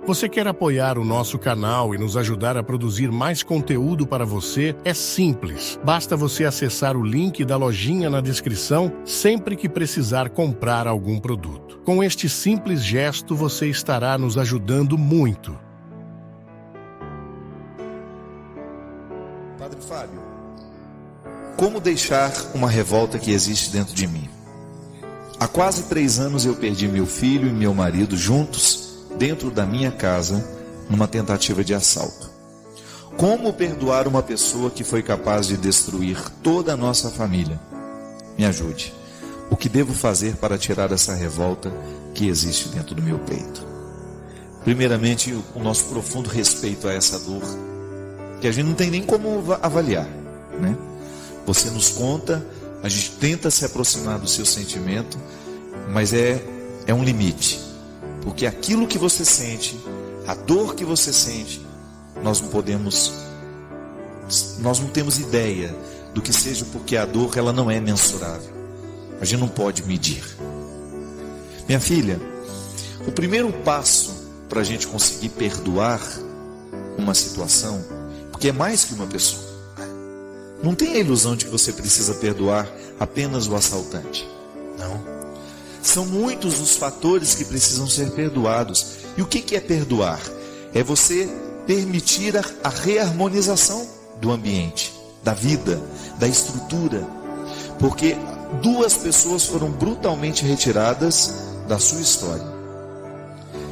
Você quer apoiar o nosso canal e nos ajudar a produzir mais conteúdo para você? É simples. Basta você acessar o link da lojinha na descrição sempre que precisar comprar algum produto. Com este simples gesto, você estará nos ajudando muito. Padre Fábio, como deixar uma revolta que existe dentro de mim? Há quase 3 anos eu perdi meu filho e meu marido juntos dentro da minha casa, numa tentativa de assalto. Como perdoar uma pessoa que foi capaz de destruir toda a nossa família? Me ajude. O que devo fazer para tirar essa revolta que existe dentro do meu peito? Primeiramente, o nosso profundo respeito a essa dor, que a gente não tem nem como avaliar, né? Você nos conta, a gente tenta se aproximar do seu sentimento, mas é um limite. Porque aquilo que você sente, a dor que você sente, nós não temos ideia do que seja, porque a dor ela não é mensurável. A gente não pode medir. Minha filha, o primeiro passo para a gente conseguir perdoar uma situação, porque é mais que uma pessoa. Não tem a ilusão de que você precisa perdoar apenas o assaltante. Não. São muitos os fatores que precisam ser perdoados. E o que é perdoar? É você permitir a reharmonização do ambiente, da vida, da estrutura. Porque 2 pessoas foram brutalmente retiradas da sua história.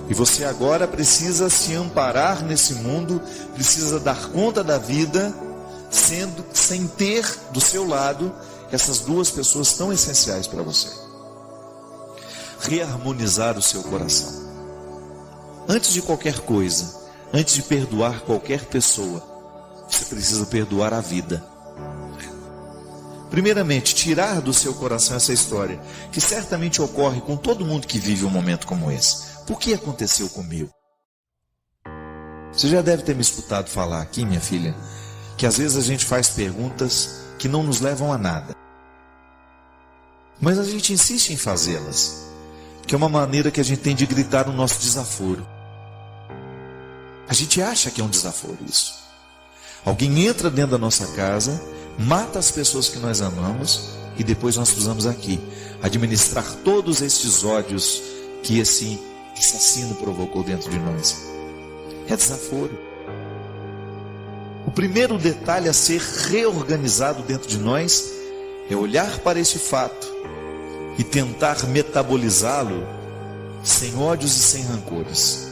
E você agora precisa se amparar nesse mundo, precisa dar conta da vida, sem ter do seu lado essas 2 pessoas tão essenciais para você. Reharmonizar o seu coração. Antes de qualquer coisa, antes de perdoar qualquer pessoa, você precisa perdoar a vida. Primeiramente, tirar do seu coração essa história, que certamente ocorre com todo mundo que vive um momento como esse. Por que aconteceu comigo? Você já deve ter me escutado falar aqui, minha filha, que às vezes a gente faz perguntas que não nos levam a nada. Mas a gente insiste em fazê-las, que é uma maneira que a gente tem de gritar o nosso desaforo. A gente acha que é um desaforo isso. Alguém entra dentro da nossa casa, mata as pessoas que nós amamos e depois nós precisamos aqui administrar todos estes ódios que esse assassino provocou dentro de nós. É desaforo. O primeiro detalhe a ser reorganizado dentro de nós é olhar para esse fato e tentar metabolizá-lo sem ódios e sem rancores.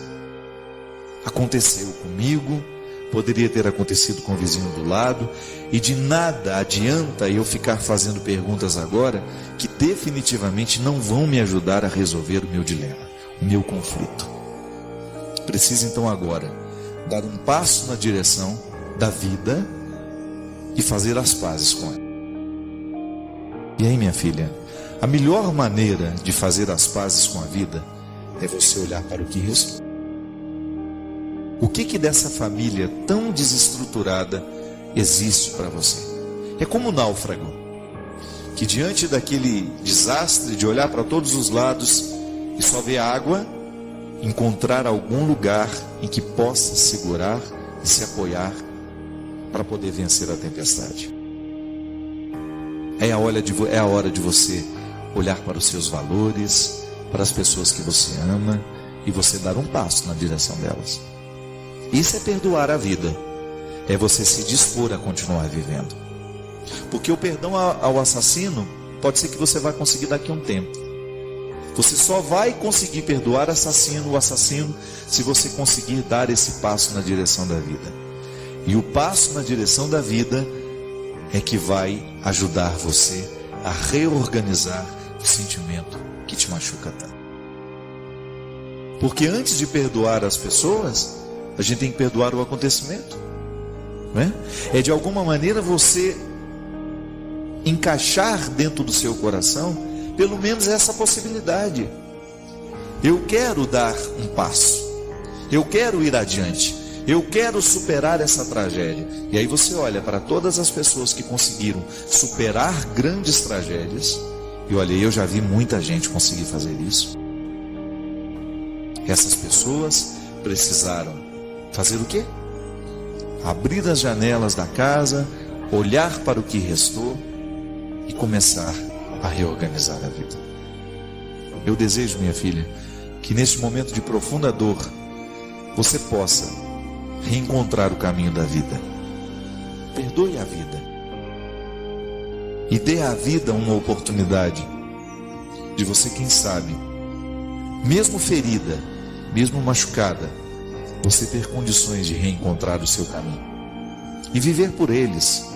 Aconteceu comigo, poderia ter acontecido com o vizinho do lado, e de nada adianta eu ficar fazendo perguntas agora que definitivamente não vão me ajudar a resolver o meu dilema, o meu conflito. Preciso então agora dar um passo na direção da vida e fazer as pazes com ela. E aí, minha filha, a melhor maneira de fazer as pazes com a vida é você olhar para o que restou. O que dessa família tão desestruturada existe para você? É como um náufrago, que diante daquele desastre de olhar para todos os lados e só ver água, encontrar algum lugar em que possa segurar e se apoiar para poder vencer a tempestade. É a hora de você olhar para os seus valores, para as pessoas que você ama e você dar um passo na direção delas. Isso é perdoar a vida. É você se dispor a continuar vivendo. Porque o perdão ao assassino pode ser que você vai conseguir daqui a um tempo. Você só vai conseguir perdoar o assassino, se você conseguir dar esse passo na direção da vida. E o passo na direção da vida é que vai ajudar você a reorganizar o sentimento que te machuca tanto. Porque antes de perdoar as pessoas, a gente tem que perdoar o acontecimento, né? É de alguma maneira você encaixar dentro do seu coração pelo menos essa possibilidade. Eu quero dar um passo, eu quero ir adiante, eu quero superar essa tragédia. E aí você olha para todas as pessoas que conseguiram superar grandes tragédias, e olha, eu já vi muita gente conseguir fazer isso. Essas pessoas precisaram fazer o quê? Abrir as janelas da casa, olhar para o que restou e começar a reorganizar a vida. Eu desejo, minha filha, que neste momento de profunda dor, você possa reencontrar o caminho da vida. Perdoe a vida e dê à vida uma oportunidade de você, quem sabe, mesmo ferida, mesmo machucada, você ter condições de reencontrar o seu caminho e viver por eles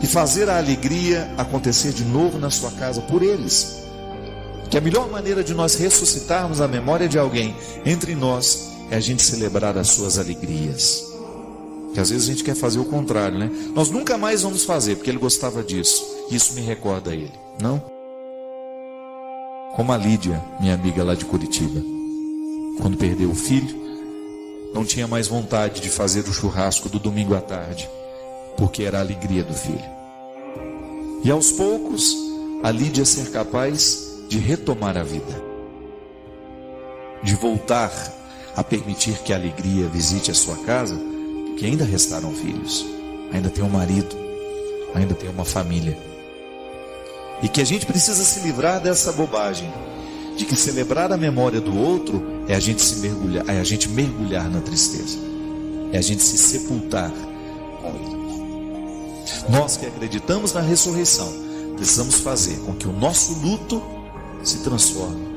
e fazer a alegria acontecer de novo na sua casa por eles. Que a melhor maneira de nós ressuscitarmos a memória de alguém entre nós é a gente celebrar as suas alegrias. Que às vezes a gente quer fazer o contrário, né? Nós nunca mais vamos fazer porque ele gostava disso. Isso me recorda a ele. Não? Como a Lídia, minha amiga lá de Curitiba, quando perdeu o filho, não tinha mais vontade de fazer o churrasco do domingo à tarde, porque era a alegria do filho. E aos poucos, a Lídia ser capaz de retomar a vida, de voltar a permitir que a alegria visite a sua casa, porque ainda restaram filhos, ainda tem um marido, ainda tem uma família. E que a gente precisa se livrar dessa bobagem de que celebrar a memória do outro é a gente mergulhar na tristeza, é a gente se sepultar com ele. Nós que acreditamos na ressurreição, precisamos fazer com que o nosso luto se transforme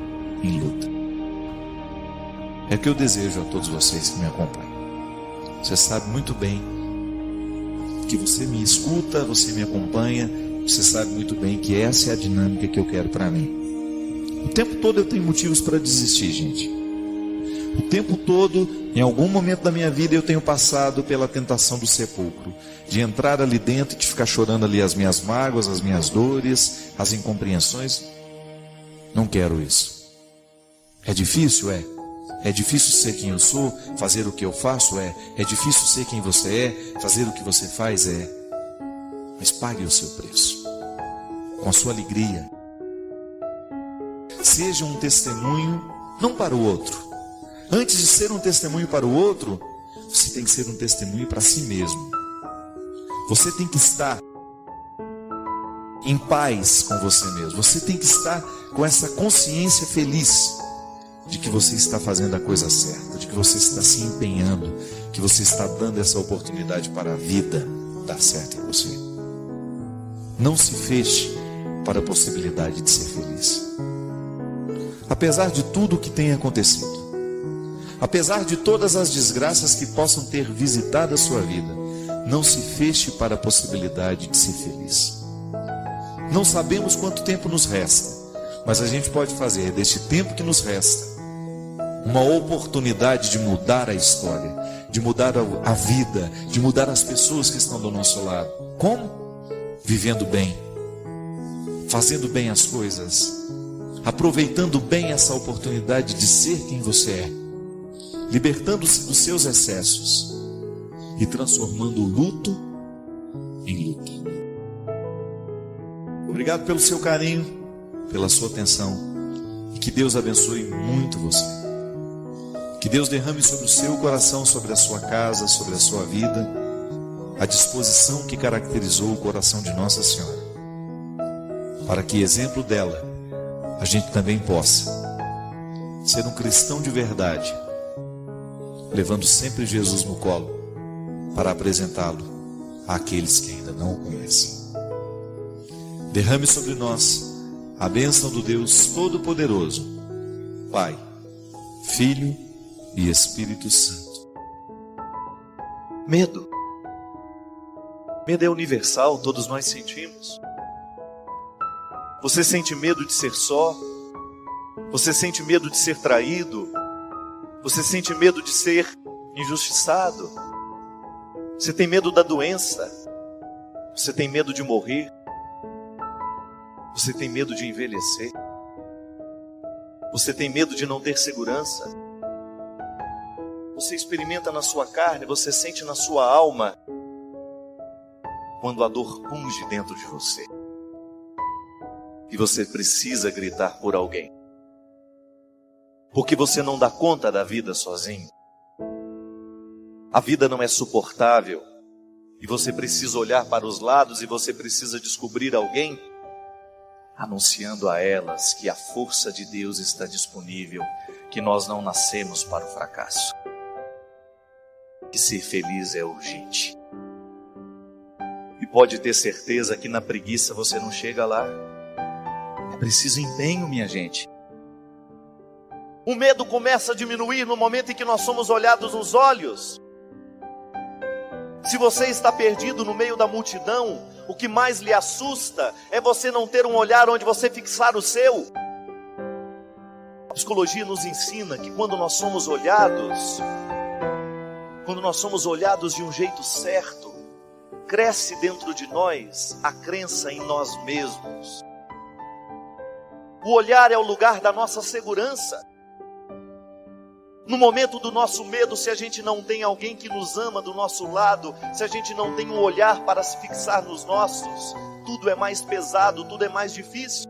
em luta. É o que eu desejo a todos vocês que me acompanham. Você sabe muito bem que você me escuta, você me acompanha, você sabe muito bem que essa é a dinâmica que eu quero para mim. O tempo todo eu tenho motivos para desistir, gente. O tempo todo, em algum momento da minha vida, eu tenho passado pela tentação do sepulcro, de entrar ali dentro e de ficar chorando ali as minhas mágoas, as minhas dores, as incompreensões. Não quero isso. É difícil? É. É difícil ser quem eu sou, fazer o que eu faço? É. É difícil ser quem você é, fazer o que você faz? É. Mas pague o seu preço, com a sua alegria. Seja um testemunho, não para o outro. Antes de ser um testemunho para o outro, você tem que ser um testemunho para si mesmo. Você tem que estar em paz com você mesmo. Você tem que estar com essa consciência feliz de que você está fazendo a coisa certa, de que você está se empenhando, que você está dando essa oportunidade para a vida dar certo em você. Não se feche para a possibilidade de ser feliz. Apesar de tudo o que tem acontecido, apesar de todas as desgraças que possam ter visitado a sua vida, não se feche para a possibilidade de ser feliz. Não sabemos quanto tempo nos resta, mas a gente pode fazer deste tempo que nos resta uma oportunidade de mudar a história, de mudar a vida, de mudar as pessoas que estão do nosso lado. Como? Vivendo bem, fazendo bem as coisas, aproveitando bem essa oportunidade de ser quem você é, libertando-se dos seus excessos e transformando o luto em luta. Obrigado pelo seu carinho, pela sua atenção, e que Deus abençoe muito você. Que Deus derrame sobre o seu coração, sobre a sua casa, sobre a sua vida, a disposição que caracterizou o coração de Nossa Senhora, para que, exemplo dela, a gente também possa ser um cristão de verdade, levando sempre Jesus no colo, para apresentá-lo àqueles que ainda não o conhecem. Derrame sobre nós a bênção do Deus Todo-Poderoso, Pai, Filho e Espírito Santo. Medo. Medo é universal, todos nós sentimos. Você sente medo de ser só? Você sente medo de ser traído? Você sente medo de ser injustiçado? Você tem medo da doença? Você tem medo de morrer? Você tem medo de envelhecer? Você tem medo de não ter segurança? Você experimenta na sua carne, você sente na sua alma quando a dor punge dentro de você e você precisa gritar por alguém, porque você não dá conta da vida sozinho. a vida não é suportável, e você precisa olhar para os lados e você precisa descobrir alguém, anunciando a elas que a força de Deus está disponível, que nós não nascemos para o fracasso, que ser feliz é urgente. E pode ter certeza que na preguiça você não chega lá. É preciso empenho, minha gente. O medo começa a diminuir no momento em que nós somos olhados nos olhos. Se você está perdido no meio da multidão, o que mais lhe assusta é você não ter um olhar onde você fixar o seu. A psicologia nos ensina que quando nós somos olhados de um jeito certo, cresce dentro de nós a crença em nós mesmos. O olhar é o lugar da nossa segurança. No momento do nosso medo, se a gente não tem alguém que nos ama do nosso lado, se a gente não tem um olhar para se fixar nos nossos, tudo é mais pesado, tudo é mais difícil.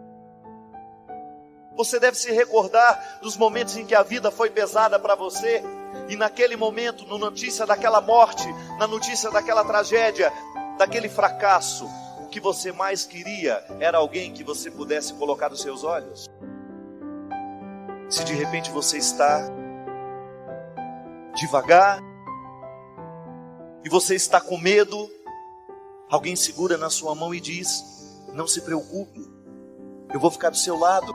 Você deve se recordar dos momentos em que a vida foi pesada para você, e naquele momento, na notícia daquela morte, na notícia daquela tragédia, daquele fracasso, o que você mais queria era alguém que você pudesse colocar os seus olhos. Se de repente você está devagar e você está com medo, alguém segura na sua mão e diz: não se preocupe, eu vou ficar do seu lado.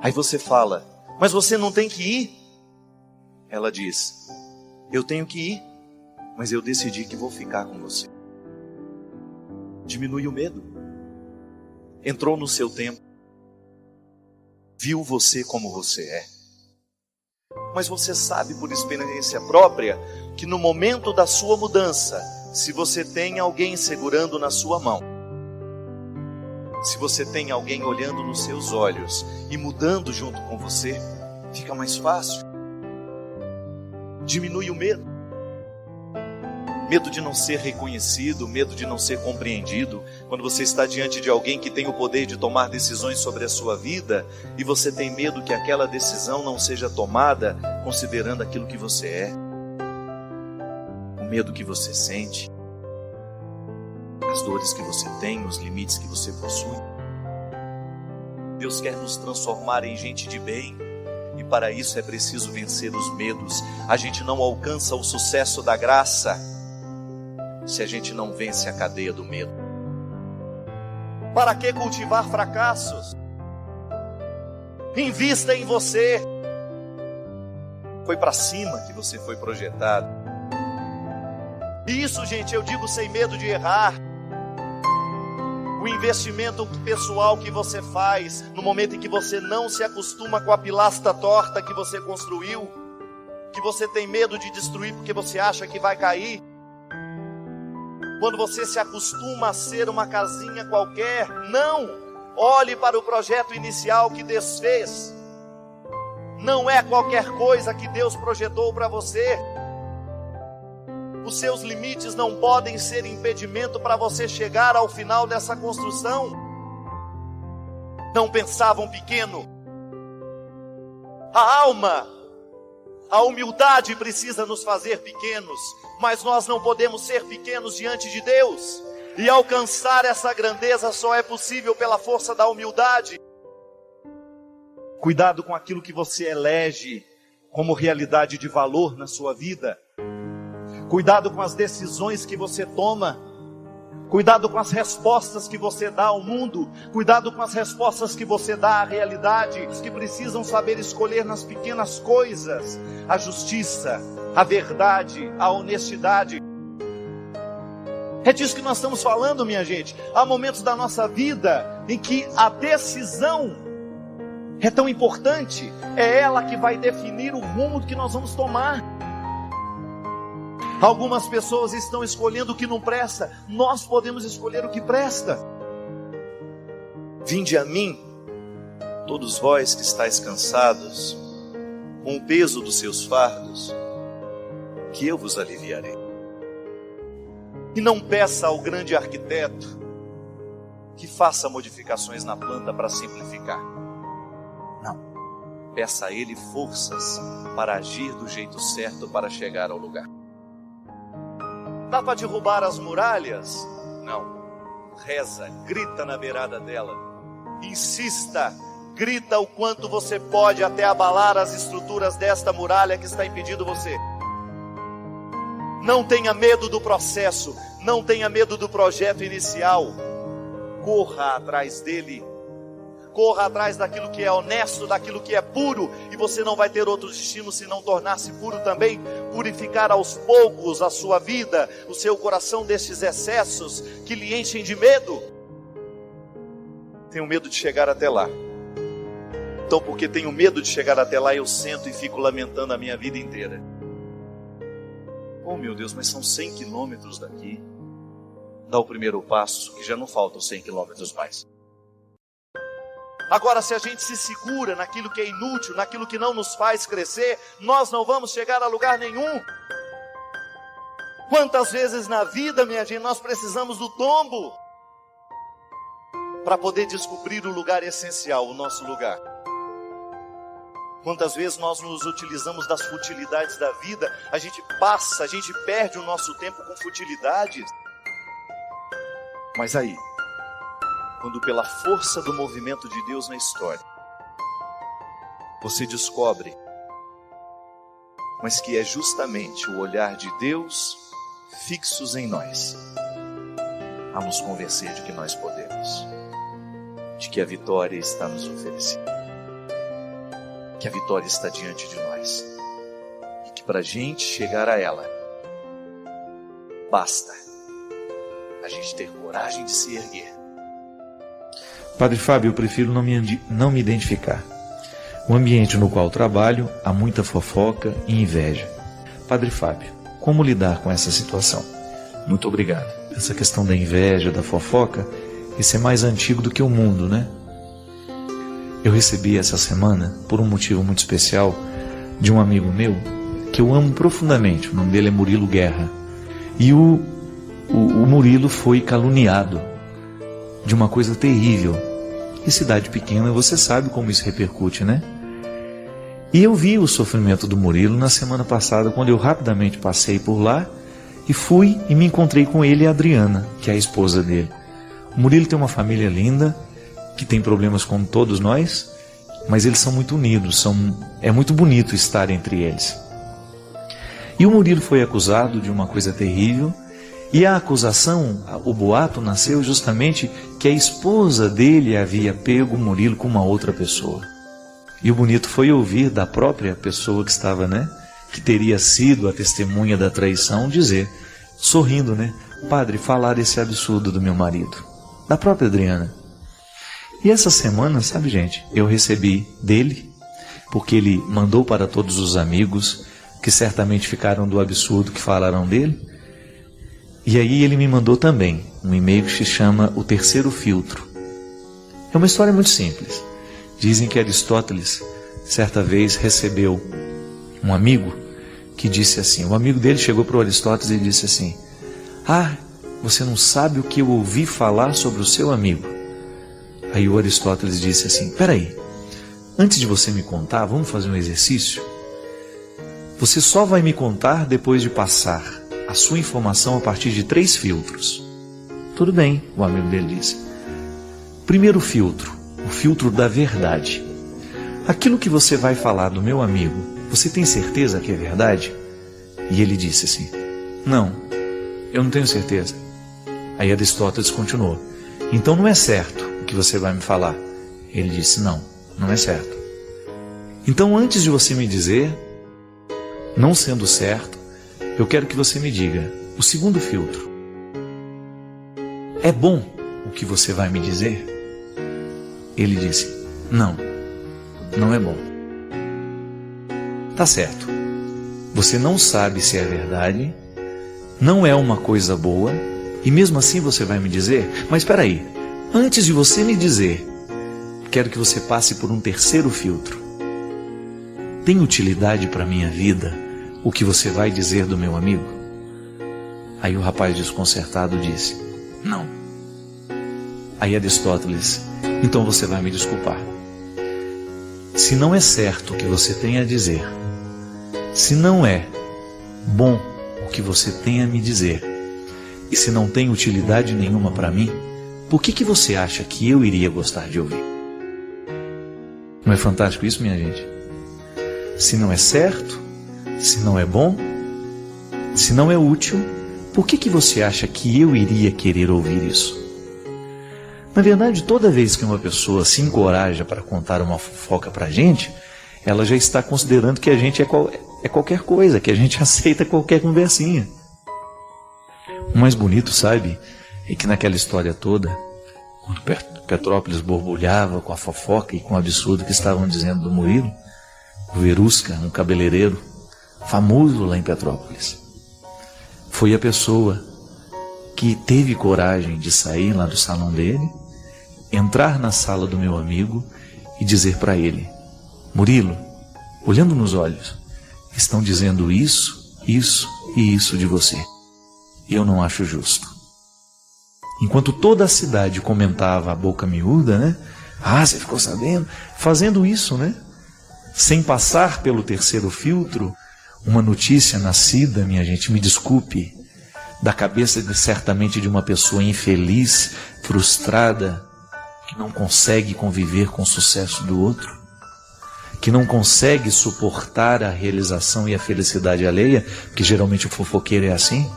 Aí você fala: mas você não tem que ir? Ela diz: eu tenho que ir, mas eu decidi que vou ficar com você. Diminui o medo. Entrou no seu tempo, viu você como você é. Mas você sabe por experiência própria que no momento da sua mudança, se você tem alguém segurando na sua mão, se você tem alguém olhando nos seus olhos e mudando junto com você, fica mais fácil. Diminui o medo. Medo de não ser reconhecido, medo de não ser compreendido. Quando você está diante de alguém que tem o poder de tomar decisões sobre a sua vida, e você tem medo que aquela decisão não seja tomada considerando aquilo que você é, o medo que você sente, as dores que você tem, os limites que você possui. Deus quer nos transformar em gente de bem, e para isso é preciso vencer os medos. A gente não alcança o sucesso da graça se a gente não vence a cadeia do medo. Para que cultivar fracassos? Invista em você. Foi para cima que você foi projetado. E isso, gente, eu digo sem medo de errar. O investimento pessoal que você faz no momento em que você não se acostuma com a pilastra torta que você construiu, que você tem medo de destruir porque você acha que vai cair. Quando você se acostuma a ser uma casinha qualquer, não! Olhe para o projeto inicial que Deus fez. Não é qualquer coisa que Deus projetou para você. Os seus limites não podem ser impedimento para você chegar ao final dessa construção. Não pensavam pequeno. A alma, a humildade precisa nos fazer pequenos, mas nós não podemos ser pequenos diante de Deus. E alcançar essa grandeza só é possível pela força da humildade. Cuidado com aquilo que você elege como realidade de valor na sua vida. Cuidado com as decisões que você toma. Cuidado com as respostas que você dá ao mundo. Cuidado com as respostas que você dá à realidade. Os que precisam saber escolher nas pequenas coisas a justiça, a verdade, a honestidade. É disso que nós estamos falando, minha gente. Há momentos da nossa vida em que a decisão é tão importante. É ela que vai definir o rumo que nós vamos tomar. Algumas pessoas estão escolhendo o que não presta. Nós podemos escolher o que presta. Vinde a mim, todos vós que estáis cansados, com o peso dos seus fardos, que eu vos aliviarei. E não peça ao grande arquiteto que faça modificações na planta para simplificar. Não. peça a Ele forças para agir do jeito certo para chegar ao lugar. Dá para derrubar as muralhas? Não. Reza, grita na beirada dela. Insista, grita o quanto você pode até abalar as estruturas desta muralha que está impedindo você. Não tenha medo do processo, não tenha medo do projeto inicial. Corra atrás dele. Corra atrás daquilo que é honesto, daquilo que é puro, e você não vai ter outro destino senão tornar-se puro também, purificar aos poucos a sua vida, o seu coração destes excessos que lhe enchem de medo. Tenho medo de chegar até lá. Então, porque tenho medo de chegar até lá, eu sento e fico lamentando a minha vida inteira. Oh meu Deus, mas são 100 quilômetros daqui. Dá o primeiro passo, que já não faltam 100 quilômetros mais. Agora, se a gente se segura naquilo que é inútil, naquilo que não nos faz crescer, nós não vamos chegar a lugar nenhum. Quantas vezes na vida, minha gente, nós precisamos do tombo para poder descobrir o lugar essencial, o nosso lugar. Quantas vezes nós nos utilizamos das futilidades da vida, a gente perde o nosso tempo com futilidades. Mas aí, quando pela força do movimento de Deus na história, você descobre, mas que é justamente o olhar de Deus fixos em nós, a nos convencer de que nós podemos, de que a vitória está nos oferecendo, que a vitória está diante de nós, e que para a gente chegar a ela, basta a gente ter coragem de se erguer. Padre Fábio, eu prefiro não me identificar. O ambiente no qual trabalho, há muita fofoca e inveja. Padre Fábio, como lidar com essa situação? Muito obrigado. Essa questão da inveja, da fofoca, isso é mais antigo do que o mundo, né? Eu recebi essa semana, por um motivo muito especial, de um amigo meu, que eu amo profundamente. O nome dele é Murilo Guerra. E o Murilo foi caluniado de uma coisa terrível. E cidade pequena, você sabe como isso repercute, né? E eu vi o sofrimento do Murilo na semana passada, quando eu rapidamente passei por lá e fui e me encontrei com ele e a Adriana, que é a esposa dele. O Murilo tem uma família linda, que tem problemas como todos nós, mas eles são muito unidos, é muito bonito estar entre eles. E o Murilo foi acusado de uma coisa terrível, e a acusação, o boato nasceu justamente que a esposa dele havia pego o Murilo com uma outra pessoa. E o bonito foi ouvir da própria pessoa que estava, que teria sido a testemunha da traição, dizer, sorrindo, Padre, falar esse absurdo do meu marido, da própria Adriana. E essa semana, sabe gente, eu recebi dele, porque ele mandou para todos os amigos, que certamente ficaram do absurdo que falaram dele. E aí ele me mandou também um e-mail que se chama O Terceiro Filtro. É uma história muito simples. Dizem que Aristóteles, certa vez, recebeu um amigo que disse assim, o amigo dele chegou para o Aristóteles e disse assim, você não sabe o que eu ouvi falar sobre o seu amigo. Aí o Aristóteles disse assim, peraí, antes de você me contar, vamos fazer um exercício? Você só vai me contar depois de passar a sua informação a partir de 3 filtros. Tudo bem, o amigo dele disse. Primeiro filtro, o filtro da verdade. Aquilo que você vai falar do meu amigo, você tem certeza que é verdade? E ele disse assim, não, eu não tenho certeza. Aí Aristóteles continuou, então não é certo o que você vai me falar. Ele disse, não, não é certo. Então antes de você me dizer, não sendo certo, eu quero que você me diga, o segundo filtro, é bom o que você vai me dizer? Ele disse, não, não é bom. Tá certo, você não sabe se é verdade, não é uma coisa boa, e mesmo assim você vai me dizer, mas espera aí, antes de você me dizer, quero que você passe por um terceiro filtro. Tem utilidade para a minha vida o que você vai dizer do meu amigo? Aí o rapaz desconcertado disse, não. Aí Aristóteles, então você vai me desculpar. se não é certo o que você tem a dizer, se não é bom o que você tem a me dizer, e se não tem utilidade nenhuma para mim, por que você acha que eu iria gostar de ouvir? Não é fantástico isso, minha gente? Se não é certo, se não é bom, se não é útil, por que você acha que eu iria querer ouvir isso? Na verdade, toda vez que uma pessoa se encoraja para contar uma fofoca para a gente, ela já está considerando que a gente é qualquer coisa, que a gente aceita qualquer conversinha. O mais bonito, sabe, é que naquela história toda, quando Petrópolis borbulhava com a fofoca e com o absurdo que estavam dizendo do Murilo, o Verusca, um cabeleireiro famoso lá em Petrópolis, foi a pessoa que teve coragem de sair lá do salão dele, entrar na sala do meu amigo e dizer para ele: Murilo, olhando nos olhos, estão dizendo isso, isso e isso de você. E eu não acho justo. Enquanto toda a cidade comentava a boca miúda, né? Ah, você ficou sabendo? Fazendo isso, né? Sem passar pelo terceiro filtro, uma notícia nascida, minha gente, me desculpe, da cabeça certamente de uma pessoa infeliz, frustrada, que não consegue conviver com o sucesso do outro, que não consegue suportar a realização e a felicidade alheia, porque geralmente o fofoqueiro é assim.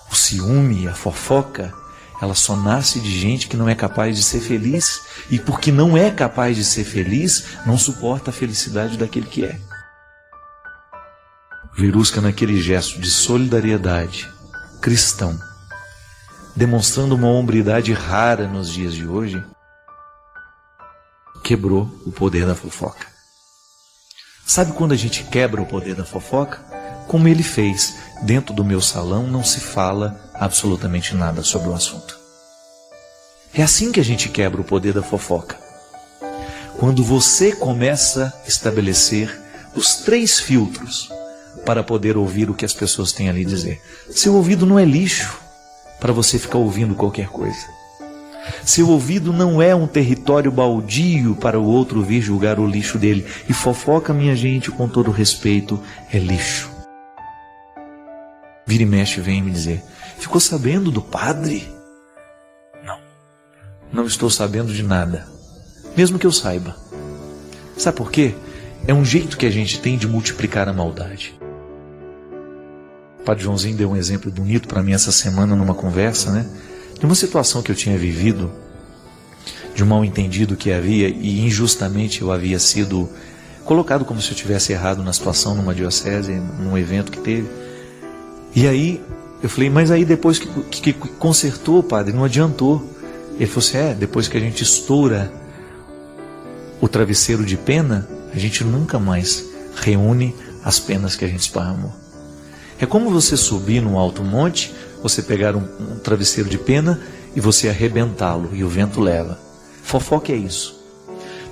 O ciúme, a fofoca, ela só nasce de gente que não é capaz de ser feliz, e porque não é capaz de ser feliz, não suporta a felicidade daquele que é. Verusca, naquele gesto de solidariedade cristão, demonstrando uma hombridade rara nos dias de hoje, quebrou o poder da fofoca. Sabe quando a gente quebra o poder da fofoca? Como ele fez. Dentro do meu salão não se fala absolutamente nada sobre o assunto. É assim que a gente quebra o poder da fofoca. Quando você começa a estabelecer os 3 filtros para poder ouvir o que as pessoas têm ali a dizer. Seu ouvido não é lixo para você ficar ouvindo qualquer coisa. Seu ouvido não é um território baldio para o outro vir julgar o lixo dele. E fofoca, minha gente, com todo respeito, é lixo. Vira e mexe vem me dizer: ficou sabendo do padre? Não estou sabendo de nada, mesmo que eu saiba. Sabe por quê? É um jeito que a gente tem de multiplicar a maldade. O Padre Joãozinho deu um exemplo bonito para mim essa semana numa conversa, né? De uma situação que eu tinha vivido, de um mal entendido que havia, e injustamente eu havia sido colocado como se eu tivesse errado na situação numa diocese, num evento que teve. E aí eu falei: mas aí depois que consertou, padre, não adiantou. Ele falou assim: depois que a gente estoura o travesseiro de pena, a gente nunca mais reúne as penas que a gente esparramou. É como você subir num alto monte, você pegar um travesseiro de pena e você arrebentá-lo, e o vento leva. Fofoca é isso.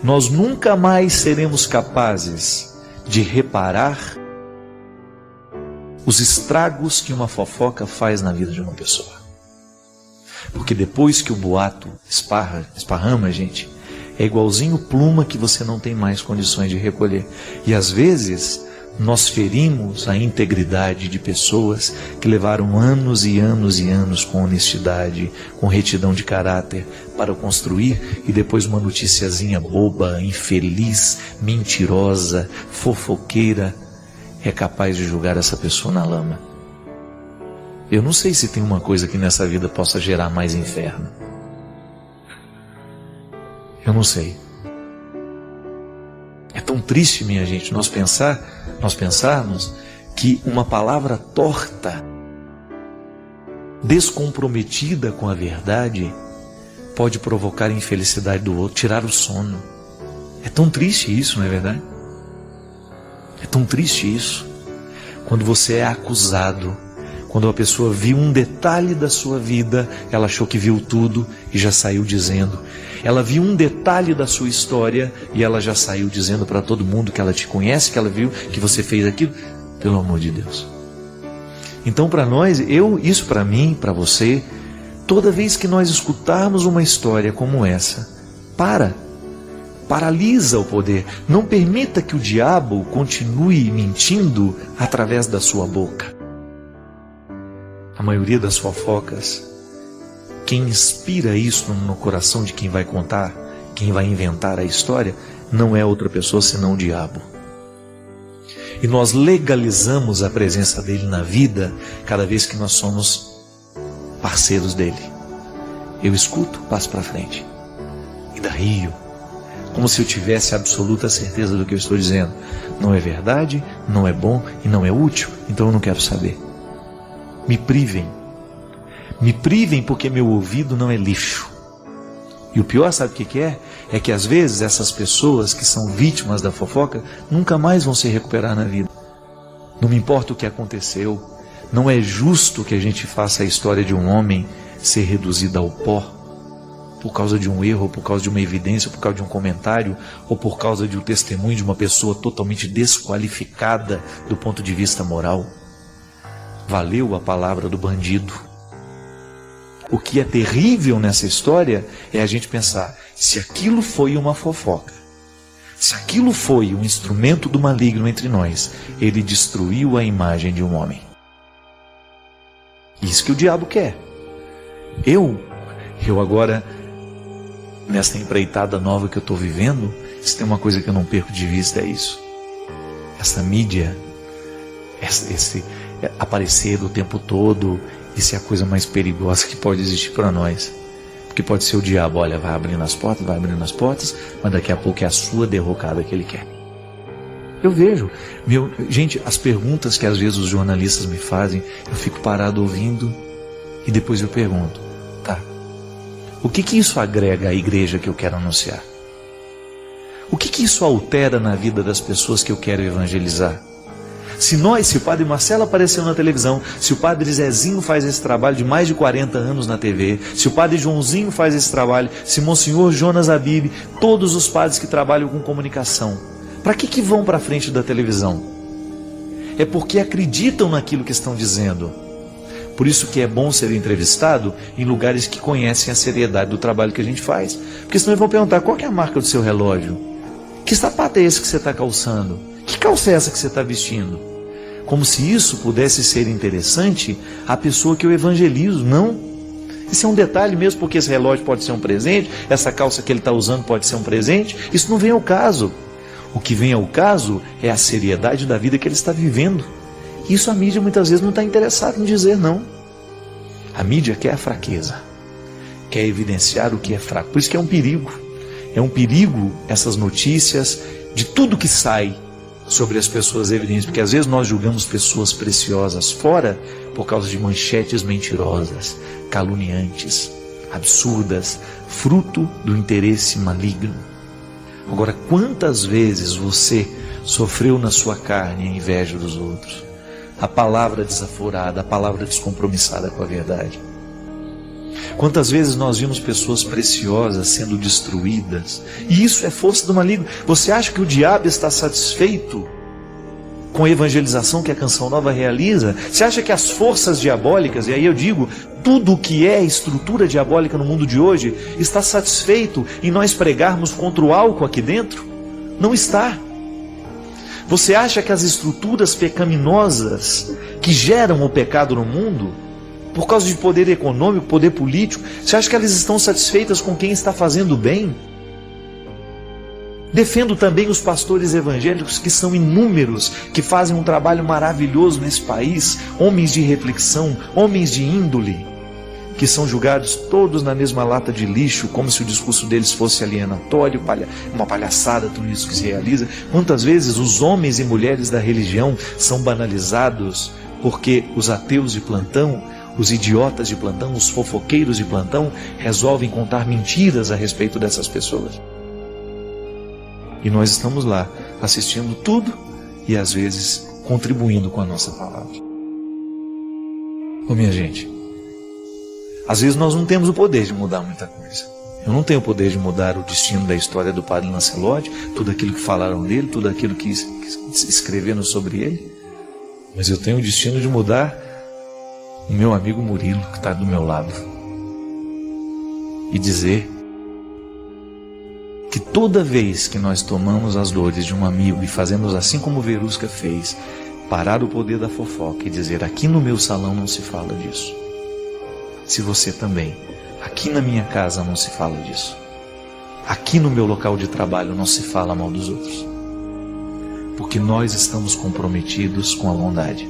Nós nunca mais seremos capazes de reparar os estragos que uma fofoca faz na vida de uma pessoa. Porque depois que o boato esparrama, gente, é igualzinho pluma que você não tem mais condições de recolher. E às vezes nós ferimos a integridade de pessoas que levaram anos e anos e anos com honestidade, com retidão de caráter para construir, e depois uma noticiazinha boba, infeliz, mentirosa, fofoqueira é capaz de julgar essa pessoa na lama. Eu não sei se tem uma coisa que nessa vida possa gerar mais inferno. Eu não sei. É tão triste, minha gente, nós pensarmos que uma palavra torta, descomprometida com a verdade, pode provocar a infelicidade do outro, tirar o sono. É tão triste isso, não é verdade? É tão triste isso. Quando você é acusado, quando a pessoa viu um detalhe da sua vida, ela achou que viu tudo e já saiu dizendo. Ela viu um detalhe da sua história e ela já saiu dizendo para todo mundo que ela te conhece, que ela viu que você fez aquilo. Pelo amor de Deus. Então, para nós, isso para mim, para você, toda vez que nós escutarmos uma história como essa, paralisa o poder. Não permita que o diabo continue mentindo através da sua boca. A maioria das fofocas, quem inspira isso no coração de quem vai contar, quem vai inventar a história, não é outra pessoa senão o diabo. E nós legalizamos a presença dele na vida cada vez que nós somos parceiros dele. Eu escuto, passo para frente. Ainda rio, como se eu tivesse absoluta certeza do que eu estou dizendo. Não é verdade, não é bom e não é útil, então eu não quero saber. Me privem. Me privem porque meu ouvido não é lixo. E o pior, sabe o que é? É que às vezes essas pessoas que são vítimas da fofoca nunca mais vão se recuperar na vida. Não me importa o que aconteceu. Não é justo que a gente faça a história de um homem ser reduzida ao pó por causa de um erro, ou por causa de uma evidência, ou por causa de um comentário, ou por causa de um testemunho de uma pessoa totalmente desqualificada do ponto de vista moral. Valeu a palavra do bandido. O que é terrível nessa história é a gente pensar, se aquilo foi uma fofoca, se aquilo foi um instrumento do maligno entre nós, ele destruiu a imagem de um homem. Isso que o diabo quer. Eu agora, nessa empreitada nova que eu estou vivendo, se tem uma coisa que eu não perco de vista é isso. Essa mídia, esse aparecer o tempo todo, isso é a coisa mais perigosa que pode existir para nós. Porque pode ser o diabo, olha, vai abrindo as portas, mas daqui a pouco é a sua derrocada que ele quer. Eu vejo, gente, as perguntas que às vezes os jornalistas me fazem, eu fico parado ouvindo e depois eu pergunto, tá, o que isso agrega à igreja que eu quero anunciar? O que isso altera na vida das pessoas que eu quero evangelizar? Se o padre Marcelo apareceu na televisão, se o padre Zezinho faz esse trabalho de mais de 40 anos na TV, se o padre Joãozinho faz esse trabalho, se Monsenhor Jonas Abib, todos os padres que trabalham com comunicação, para que vão para a frente da televisão? É porque acreditam naquilo que estão dizendo. Por isso que é bom ser entrevistado em lugares que conhecem a seriedade do trabalho que a gente faz. Porque senão eles vão perguntar, qual que é a marca do seu relógio? Que sapato é esse que você está calçando? Que calça é essa que você está vestindo? Como se isso pudesse ser interessante à pessoa que eu evangelizo. Não. Isso é um detalhe mesmo, porque esse relógio pode ser um presente, essa calça que ele está usando pode ser um presente. Isso não vem ao caso. O que vem ao caso é a seriedade da vida que ele está vivendo. Isso a mídia muitas vezes não está interessada em dizer, não. A mídia quer a fraqueza, quer evidenciar o que é fraco. Por isso que é um perigo. É um perigo essas notícias de tudo que sai sobre as pessoas evidentes, porque às vezes nós julgamos pessoas preciosas fora por causa de manchetes mentirosas, caluniantes, absurdas, fruto do interesse maligno. Agora, quantas vezes você sofreu na sua carne a inveja dos outros? A palavra desaforada, a palavra descompromissada com a verdade. Quantas vezes nós vimos pessoas preciosas sendo destruídas? E isso é força do maligno. Você acha que o diabo está satisfeito com a evangelização que a Canção Nova realiza? Você acha que as forças diabólicas, e aí eu digo, tudo o que é estrutura diabólica no mundo de hoje, está satisfeito em nós pregarmos contra o álcool aqui dentro? Não está. Você acha que as estruturas pecaminosas que geram o pecado no mundo, por causa de poder econômico, poder político, você acha que elas estão satisfeitas com quem está fazendo bem? Defendo também os pastores evangélicos, que são inúmeros, que fazem um trabalho maravilhoso nesse país, homens de reflexão, homens de índole, que são julgados todos na mesma lata de lixo, como se o discurso deles fosse alienatório, uma palhaçada, tudo isso que se realiza. Quantas vezes os homens e mulheres da religião são banalizados, porque os ateus de plantão, os idiotas de plantão, os fofoqueiros de plantão, resolvem contar mentiras a respeito dessas pessoas. E nós estamos lá, assistindo tudo e às vezes contribuindo com a nossa palavra. Ô minha gente, às vezes nós não temos o poder de mudar muita coisa. Eu não tenho o poder de mudar o destino da história do padre Lancelotti, tudo aquilo que falaram dele, tudo aquilo que escreveram sobre ele. Mas eu tenho o destino de mudar o meu amigo Murilo, que está do meu lado, e dizer que toda vez que nós tomamos as dores de um amigo e fazemos assim como Verusca fez, parar o poder da fofoca e dizer: aqui no meu salão não se fala disso. Se você também, aqui na minha casa não se fala disso. Aqui no meu local de trabalho não se fala mal dos outros. Porque nós estamos comprometidos com a bondade.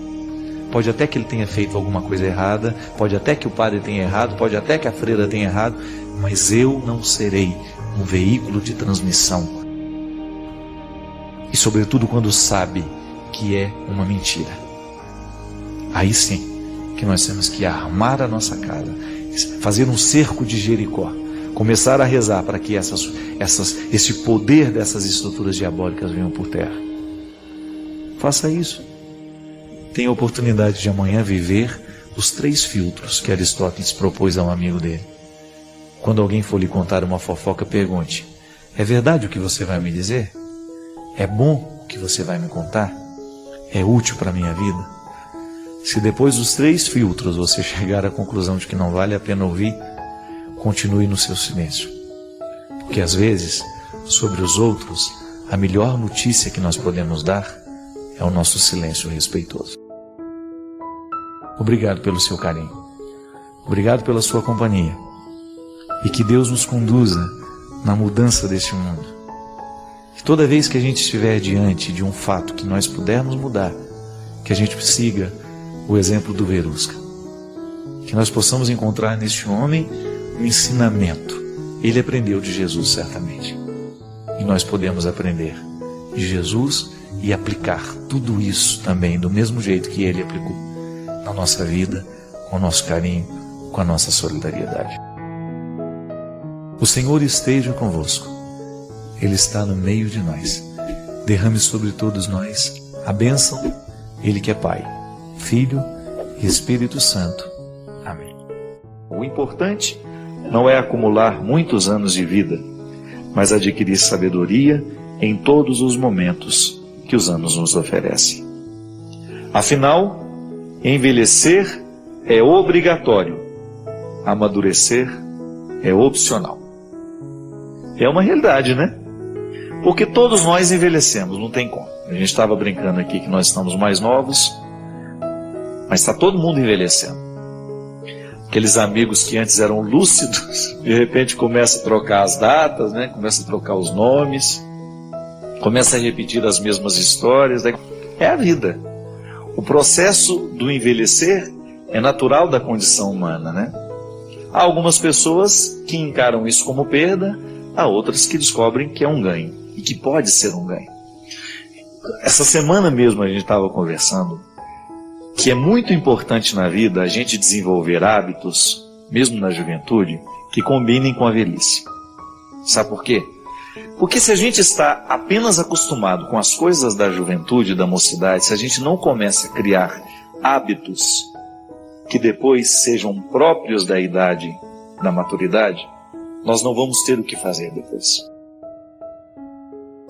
Pode até que ele tenha feito alguma coisa errada, pode até que o padre tenha errado, pode até que a freira tenha errado, mas eu não serei um veículo de transmissão. E sobretudo quando sabe que é uma mentira. Aí sim que nós temos que armar a nossa casa, fazer um cerco de Jericó, começar a rezar para que esse poder dessas estruturas diabólicas venham por terra. Faça isso. Tenha a oportunidade de amanhã viver os 3 filtros que Aristóteles propôs a um amigo dele. Quando alguém for lhe contar uma fofoca, pergunte: é verdade o que você vai me dizer? É bom o que você vai me contar? É útil para a minha vida? Se depois dos 3 filtros você chegar à conclusão de que não vale a pena ouvir, continue no seu silêncio. Porque às vezes, sobre os outros, a melhor notícia que nós podemos dar é o nosso silêncio respeitoso. Obrigado pelo seu carinho. Obrigado pela sua companhia. E que Deus nos conduza na mudança deste mundo. Que toda vez que a gente estiver diante de um fato que nós pudermos mudar, que a gente siga o exemplo do Verusca. Que nós possamos encontrar neste homem um ensinamento. Ele aprendeu de Jesus, certamente. E nós podemos aprender de Jesus e aplicar tudo isso também do mesmo jeito que ele aplicou na nossa vida, com o nosso carinho, com a nossa solidariedade. O Senhor esteja convosco. Ele está no meio de nós. Derrame sobre todos nós a bênção, Ele que é Pai, Filho e Espírito Santo. Amém. O importante não é acumular muitos anos de vida, mas adquirir sabedoria em todos os momentos que os anos nos oferecem. Afinal, envelhecer é obrigatório, amadurecer é opcional. É uma realidade, né? Porque todos nós envelhecemos, não tem como. A gente estava brincando aqui que nós estamos mais novos, mas está todo mundo envelhecendo. Aqueles amigos que antes eram lúcidos, de repente começa a trocar as datas, né? Começa a trocar os nomes, começa a repetir as mesmas histórias. É a vida. O processo do envelhecer é natural da condição humana, né? Há algumas pessoas que encaram isso como perda, há outras que descobrem que é um ganho e que pode ser um ganho. Essa semana mesmo a gente estava conversando que é muito importante na vida a gente desenvolver hábitos, mesmo na juventude, que combinem com a velhice. Sabe por quê? Porque se a gente está apenas acostumado com as coisas da juventude, da mocidade, se a gente não começa a criar hábitos que depois sejam próprios da idade, da maturidade, nós não vamos ter o que fazer depois.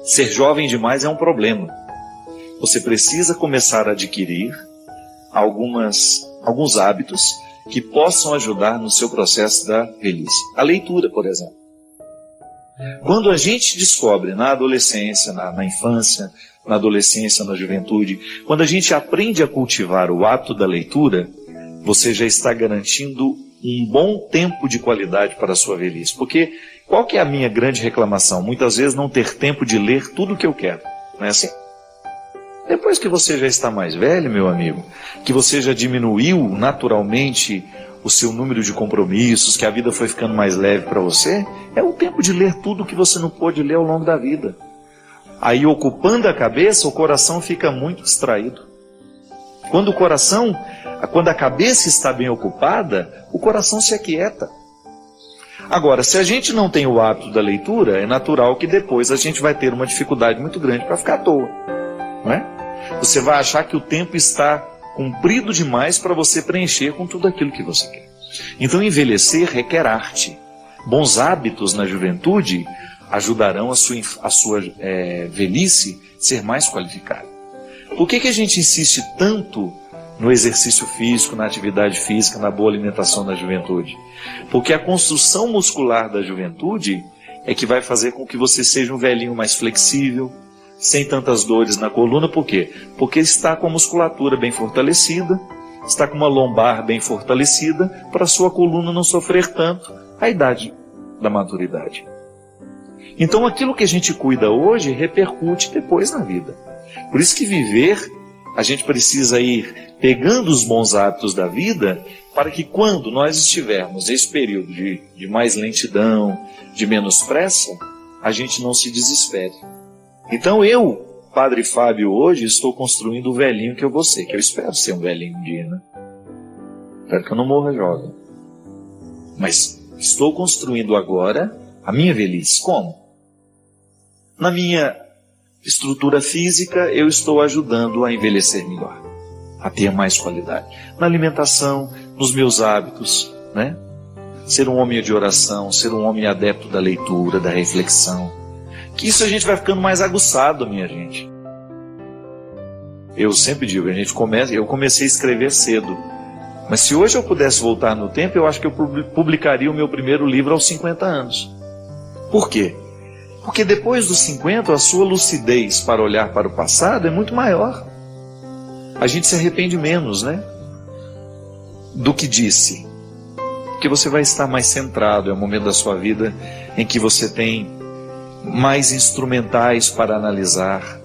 Ser jovem demais é um problema. Você precisa começar a adquirir alguns hábitos que possam ajudar no seu processo da velhice. A leitura, por exemplo. Quando a gente descobre na adolescência, na infância, na adolescência, na juventude, quando a gente aprende a cultivar o hábito da leitura, você já está garantindo um bom tempo de qualidade para a sua velhice. Porque qual que é a minha grande reclamação? Muitas vezes não ter tempo de ler tudo o que eu quero. Não é assim? Depois que você já está mais velho, meu amigo, que você já diminuiu naturalmente o seu número de compromissos, que a vida foi ficando mais leve para você, é o tempo de ler tudo o que você não pôde ler ao longo da vida. Aí, ocupando a cabeça, o coração fica muito distraído. Quando a cabeça está bem ocupada, o coração se aquieta. Agora, se a gente não tem o hábito da leitura, é natural que depois a gente vai ter uma dificuldade muito grande para ficar à toa. Não é? Você vai achar que o tempo está comprido demais para você preencher com tudo aquilo que você quer. Então, envelhecer requer arte. Bons hábitos na juventude ajudarão a sua velhice ser mais qualificada. Por que a gente insiste tanto no exercício físico, na atividade física, na boa alimentação na juventude? Porque a construção muscular da juventude é que vai fazer com que você seja um velhinho mais flexível, sem tantas dores na coluna. Por quê? Porque está com a musculatura bem fortalecida, está com uma lombar bem fortalecida, para a sua coluna não sofrer tanto a idade da maturidade. Então aquilo que a gente cuida hoje repercute depois na vida. Por isso que viver, a gente precisa ir pegando os bons hábitos da vida, para que quando nós estivermos nesse período de mais lentidão, de menos pressa, a gente não se desespere. Então eu, Padre Fábio, hoje estou construindo o velhinho que eu vou ser, que eu espero ser um velhinho um dia, né? Espero que eu não morra jovem. Mas estou construindo agora a minha velhice. Como? Na minha estrutura física, eu estou ajudando a envelhecer melhor, a ter mais qualidade. Na alimentação, nos meus hábitos, né? Ser um homem de oração, ser um homem adepto da leitura, da reflexão. Que isso a gente vai ficando mais aguçado, minha gente. Eu sempre digo, eu comecei a escrever cedo. Mas se hoje eu pudesse voltar no tempo, eu acho que eu publicaria o meu primeiro livro aos 50 anos. Por quê? Porque depois dos 50, a sua lucidez para olhar para o passado é muito maior. A gente se arrepende menos, né? Do que disse. Porque você vai estar mais centrado, é o momento da sua vida em que você tem mais instrumentais para analisar,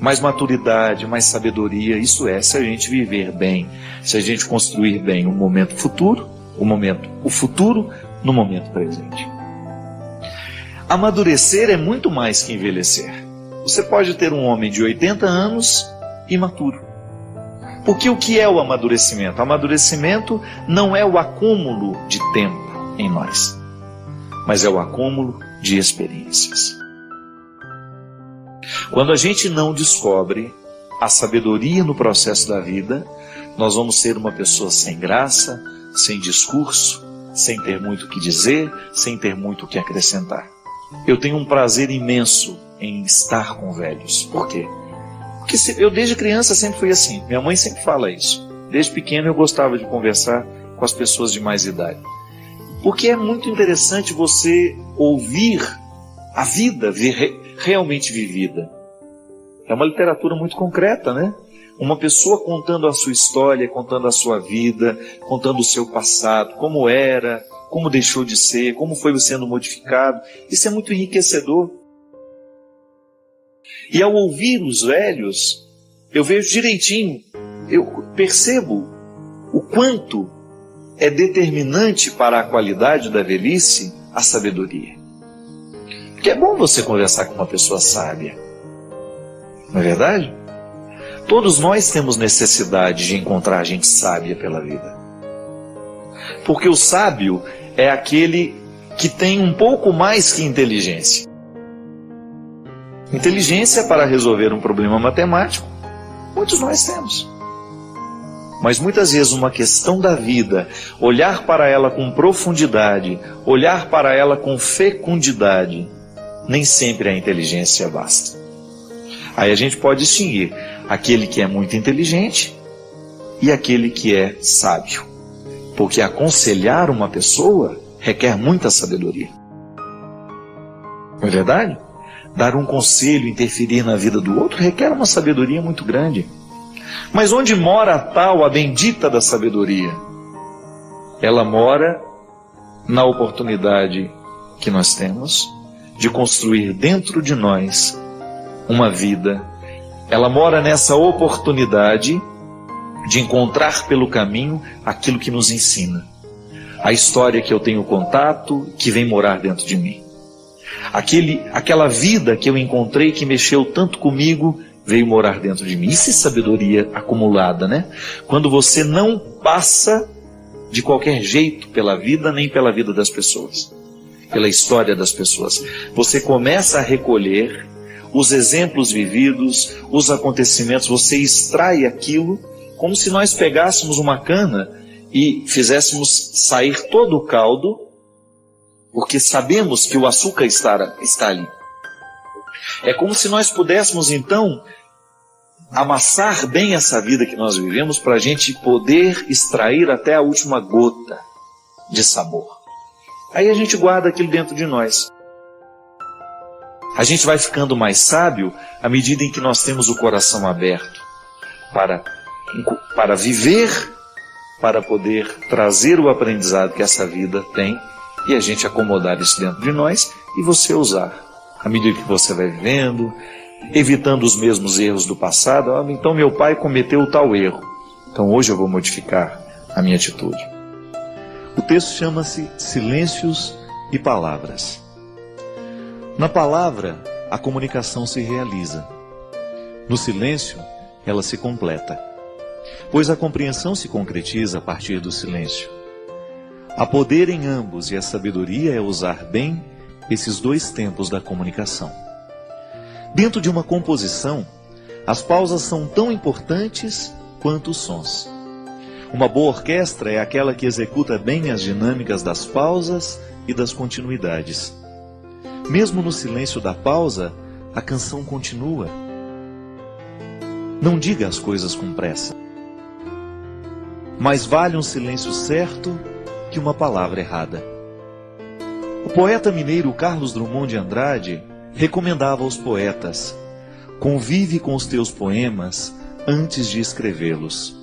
mais maturidade, mais sabedoria. Isso é, se a gente viver bem, se a gente construir bem o momento futuro, o futuro no momento presente. Amadurecer é muito mais que envelhecer. Você pode ter um homem de 80 anos imaturo. Porque o que é o amadurecimento? O amadurecimento não é o acúmulo de tempo em nós, mas é o acúmulo de experiências. Quando a gente não descobre a sabedoria no processo da vida, nós vamos ser uma pessoa sem graça, sem discurso, sem ter muito o que dizer, sem ter muito o que acrescentar. Eu tenho um prazer imenso em estar com velhos. Por quê? Porque eu desde criança sempre fui assim. Minha mãe sempre fala isso. Desde pequeno eu gostava de conversar com as pessoas de mais idade. Porque é muito interessante você ouvir a vida realmente vivida. É uma literatura muito concreta, né? Uma pessoa contando a sua história, contando a sua vida, contando o seu passado, como era, como deixou de ser, como foi sendo modificado. Isso é muito enriquecedor. E ao ouvir os velhos, eu vejo direitinho, eu percebo o quanto é determinante para a qualidade da velhice a sabedoria. Porque é bom você conversar com uma pessoa sábia, não é verdade? Todos nós temos necessidade de encontrar gente sábia pela vida. Porque o sábio é aquele que tem um pouco mais que inteligência. Inteligência para resolver um problema matemático, muitos nós temos. Mas muitas vezes uma questão da vida, olhar para ela com profundidade, olhar para ela com fecundidade, nem sempre a inteligência basta. Aí a gente pode distinguir aquele que é muito inteligente e aquele que é sábio. Porque aconselhar uma pessoa requer muita sabedoria. Não é verdade? Dar um conselho, interferir na vida do outro, requer uma sabedoria muito grande. Mas onde mora a bendita da sabedoria? Ela mora na oportunidade que nós temos de construir dentro de nós uma vida. Ela mora nessa oportunidade de encontrar pelo caminho aquilo que nos ensina. A história que eu tenho contato, que vem morar dentro de mim. Aquela vida que eu encontrei, que mexeu tanto comigo, veio morar dentro de mim. Isso é sabedoria acumulada, né? Quando você não passa de qualquer jeito pela vida, nem pela vida das pessoas, pela história das pessoas. Você começa a recolher os exemplos vividos, os acontecimentos, você extrai aquilo, como se nós pegássemos uma cana e fizéssemos sair todo o caldo, porque sabemos que o açúcar está ali. É como se nós pudéssemos, então, amassar bem essa vida que nós vivemos para a gente poder extrair até a última gota de sabor. Aí a gente guarda aquilo dentro de nós. A gente vai ficando mais sábio à medida em que nós temos o coração aberto para viver, para poder trazer o aprendizado que essa vida tem e a gente acomodar isso dentro de nós e você usar. À medida que você vai vivendo, evitando os mesmos erros do passado. Então meu pai cometeu tal erro, então hoje eu vou modificar a minha atitude. O texto chama-se Silêncios e Palavras. Na palavra, a comunicação se realiza. No silêncio, ela se completa. Pois a compreensão se concretiza a partir do silêncio. Há poder em ambos e a sabedoria é usar bem esses dois tempos da comunicação. Dentro de uma composição, as pausas são tão importantes quanto os sons. Uma boa orquestra é aquela que executa bem as dinâmicas das pausas e das continuidades. Mesmo no silêncio da pausa, a canção continua. Não diga as coisas com pressa. Mais vale um silêncio certo que uma palavra errada. O poeta mineiro Carlos Drummond de Andrade recomendava aos poetas: convive com os teus poemas antes de escrevê-los.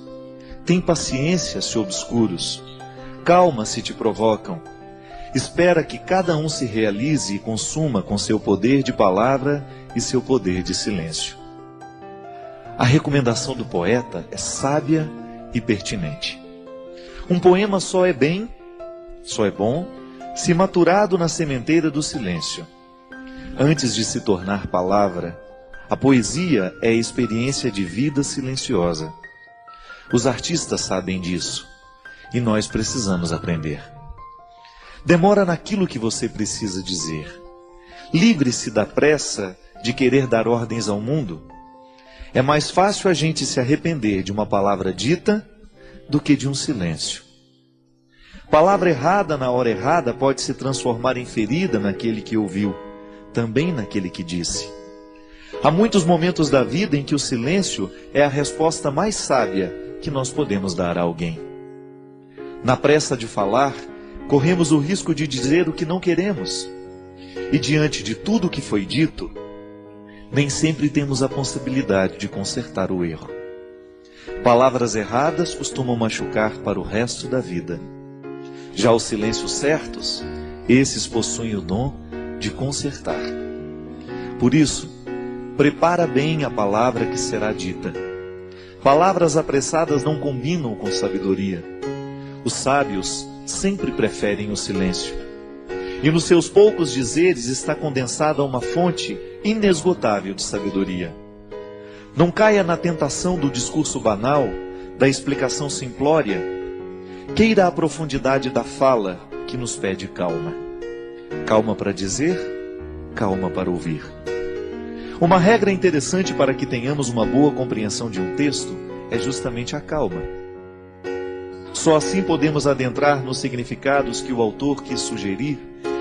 Tem paciência se obscuros, calma se te provocam. Espera que cada um se realize e consuma com seu poder de palavra e seu poder de silêncio. A recomendação do poeta é sábia e pertinente. Um poema só é bom, se maturado na sementeira do silêncio. Antes de se tornar palavra, a poesia é experiência de vida silenciosa. Os artistas sabem disso e nós precisamos aprender. Demora naquilo que você precisa dizer. Livre-se da pressa de querer dar ordens ao mundo. É mais fácil a gente se arrepender de uma palavra dita do que de um silêncio. Palavra errada na hora errada pode se transformar em ferida naquele que ouviu, também naquele que disse. Há muitos momentos da vida em que o silêncio é a resposta mais sábia que nós podemos dar a alguém. Na pressa de falar, corremos o risco de dizer o que não queremos. E diante de tudo o que foi dito, nem sempre temos a possibilidade de consertar o erro. Palavras erradas costumam machucar para o resto da vida. Já os silêncios certos, esses possuem o dom de consertar. Por isso, prepara bem a palavra que será dita. Palavras apressadas não combinam com sabedoria. Os sábios sempre preferem o silêncio. E nos seus poucos dizeres está condensada uma fonte inesgotável de sabedoria. Não caia na tentação do discurso banal, da explicação simplória. Queira a profundidade da fala que nos pede calma. Calma para dizer, calma para ouvir. Uma regra interessante para que tenhamos uma boa compreensão de um texto é justamente a calma. Só assim podemos adentrar nos significados que o autor quis sugerir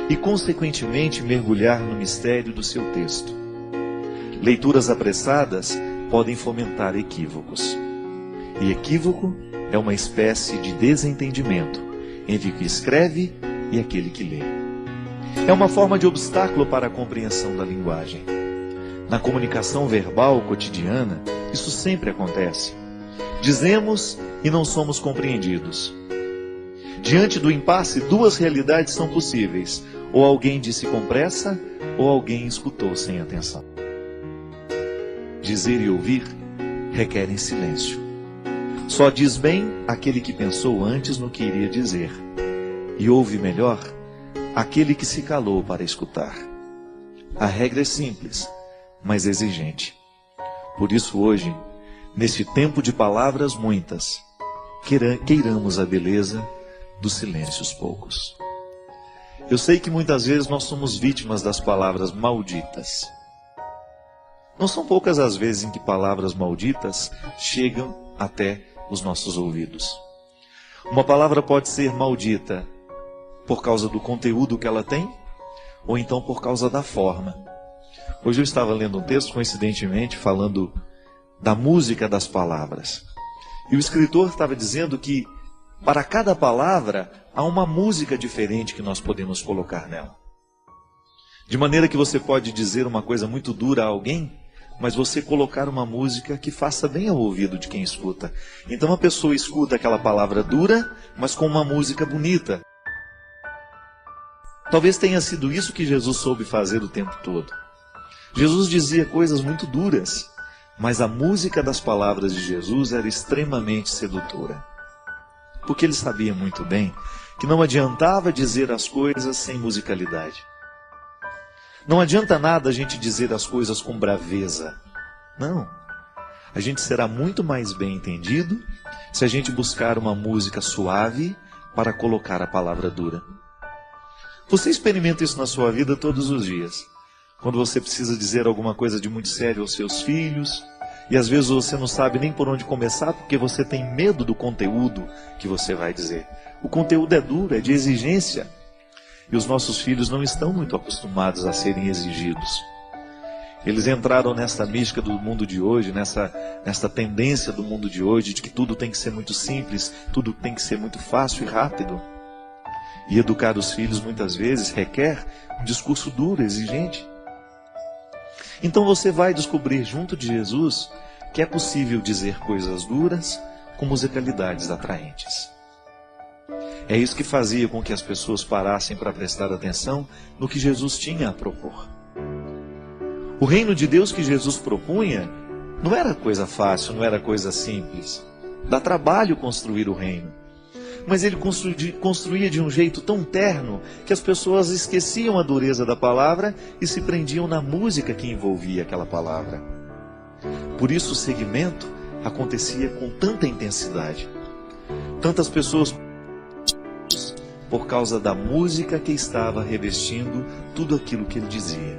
e, consequentemente, mergulhar no mistério do seu texto. Leituras apressadas podem fomentar equívocos. E equívoco é uma espécie de desentendimento entre o que escreve e aquele que lê. É uma forma de obstáculo para a compreensão da linguagem. Na comunicação verbal cotidiana, isso sempre acontece. Dizemos e não somos compreendidos. Diante do impasse, duas realidades são possíveis. Ou alguém disse com pressa, ou alguém escutou sem atenção. Dizer e ouvir requerem silêncio. Só diz bem aquele que pensou antes no que iria dizer. E ouve melhor aquele que se calou para escutar. A regra é simples, mas exigente. Por isso hoje, neste tempo de palavras muitas, queiramos a beleza dos silêncios poucos. Eu sei que muitas vezes nós somos vítimas das palavras malditas. Não são poucas as vezes em que palavras malditas chegam até os nossos ouvidos. Uma palavra pode ser maldita por causa do conteúdo que ela tem, ou então por causa da forma. Hoje eu estava lendo um texto, coincidentemente, falando da música das palavras. E o escritor estava dizendo que para cada palavra há uma música diferente que nós podemos colocar nela. De maneira que você pode dizer uma coisa muito dura a alguém, mas você colocar uma música que faça bem ao ouvido de quem escuta. Então a pessoa escuta aquela palavra dura, mas com uma música bonita. Talvez tenha sido isso que Jesus soube fazer o tempo todo. Jesus dizia coisas muito duras, mas a música das palavras de Jesus era extremamente sedutora. Porque ele sabia muito bem que não adiantava dizer as coisas sem musicalidade. Não adianta nada a gente dizer as coisas com braveza. Não. A gente será muito mais bem entendido se a gente buscar uma música suave para colocar a palavra dura. Você experimenta isso na sua vida todos os dias. Quando você precisa dizer alguma coisa de muito sério aos seus filhos, e às vezes você não sabe nem por onde começar porque você tem medo do conteúdo que você vai dizer. O conteúdo é duro, é de exigência. E os nossos filhos não estão muito acostumados a serem exigidos. Eles entraram nessa mística do mundo de hoje, nessa tendência do mundo de hoje, de que tudo tem que ser muito simples, tudo tem que ser muito fácil e rápido. E educar os filhos muitas vezes requer um discurso duro, exigente. Então você vai descobrir junto de Jesus que é possível dizer coisas duras com musicalidades atraentes. É isso que fazia com que as pessoas parassem para prestar atenção no que Jesus tinha a propor. O reino de Deus que Jesus propunha não era coisa fácil, não era coisa simples. Dá trabalho construir o reino. Mas ele construía de um jeito tão terno que as pessoas esqueciam a dureza da palavra e se prendiam na música que envolvia aquela palavra. Por isso o segmento acontecia com tanta intensidade. Tantas pessoas, por causa da música que estava revestindo tudo aquilo que ele dizia.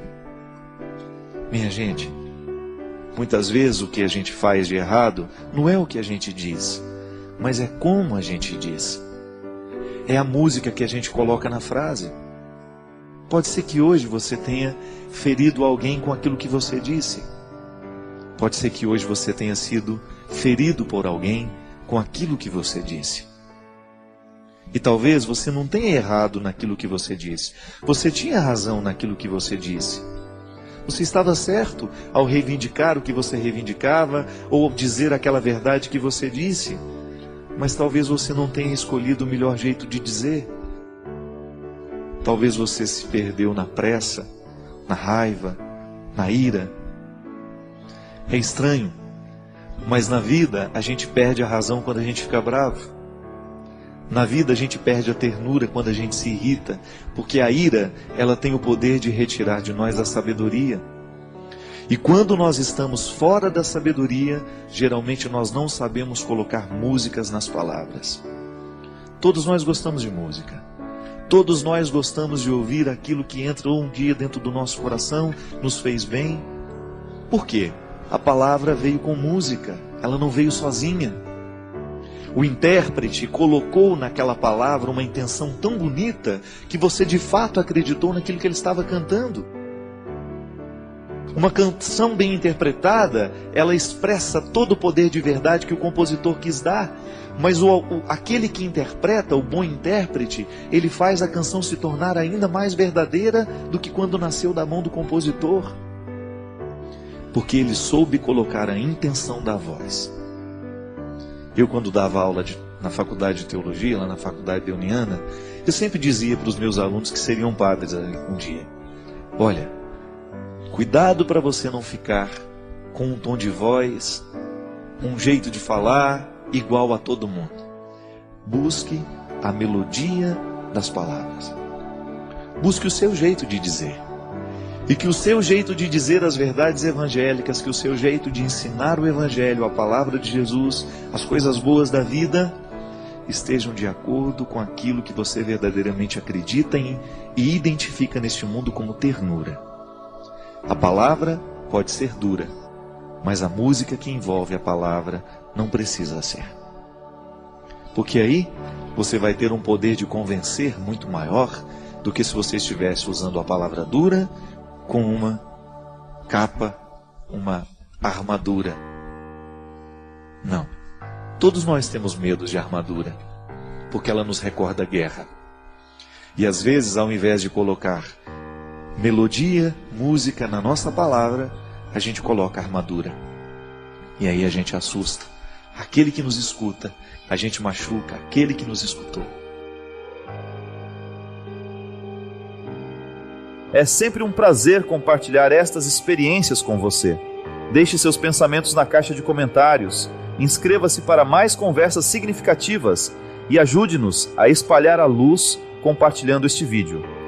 Minha gente, muitas vezes o que a gente faz de errado não é o que a gente diz, mas é como a gente diz. É a música que a gente coloca na frase. Pode ser que hoje você tenha ferido alguém com aquilo que você disse. Pode ser que hoje você tenha sido ferido por alguém com aquilo que você disse. E talvez você não tenha errado naquilo que você disse. Você tinha razão naquilo que você disse. Você estava certo ao reivindicar o que você reivindicava ou ao dizer aquela verdade que você disse. Mas talvez você não tenha escolhido o melhor jeito de dizer. Talvez você se perdeu na pressa, na raiva, na ira. É estranho, mas na vida a gente perde a razão quando a gente fica bravo. Na vida a gente perde a ternura quando a gente se irrita, porque a ira, ela tem o poder de retirar de nós a sabedoria. E quando nós estamos fora da sabedoria, geralmente nós não sabemos colocar músicas nas palavras. Todos nós gostamos de música. Todos nós gostamos de ouvir aquilo que entrou um dia dentro do nosso coração, nos fez bem. Por quê? A palavra veio com música, ela não veio sozinha. O intérprete colocou naquela palavra uma intenção tão bonita que você de fato acreditou naquilo que ele estava cantando. Uma canção bem interpretada, ela expressa todo o poder de verdade que o compositor quis dar. Mas aquele que interpreta, o bom intérprete, ele faz a canção se tornar ainda mais verdadeira do que quando nasceu da mão do compositor. Porque ele soube colocar a intenção da voz. Eu, quando dava aula na faculdade de teologia, lá na faculdade de Uniana, eu sempre dizia para os meus alunos que seriam padres um dia: olha, cuidado para você não ficar com um tom de voz, um jeito de falar igual a todo mundo. Busque a melodia das palavras. Busque o seu jeito de dizer. E que o seu jeito de dizer as verdades evangélicas, que o seu jeito de ensinar o Evangelho, a palavra de Jesus, as coisas boas da vida, estejam de acordo com aquilo que você verdadeiramente acredita em e identifica neste mundo como ternura. A palavra pode ser dura, mas a música que envolve a palavra não precisa ser. Porque aí você vai ter um poder de convencer muito maior do que se você estivesse usando a palavra dura com uma capa, uma armadura. Não. Todos nós temos medo de armadura, porque ela nos recorda a guerra. E às vezes, ao invés de colocar melodia, música na nossa palavra, a gente coloca armadura. E aí a gente assusta aquele que nos escuta, a gente machuca aquele que nos escutou. É sempre um prazer compartilhar estas experiências com você. Deixe seus pensamentos na caixa de comentários, inscreva-se para mais conversas significativas e ajude-nos a espalhar a luz compartilhando este vídeo.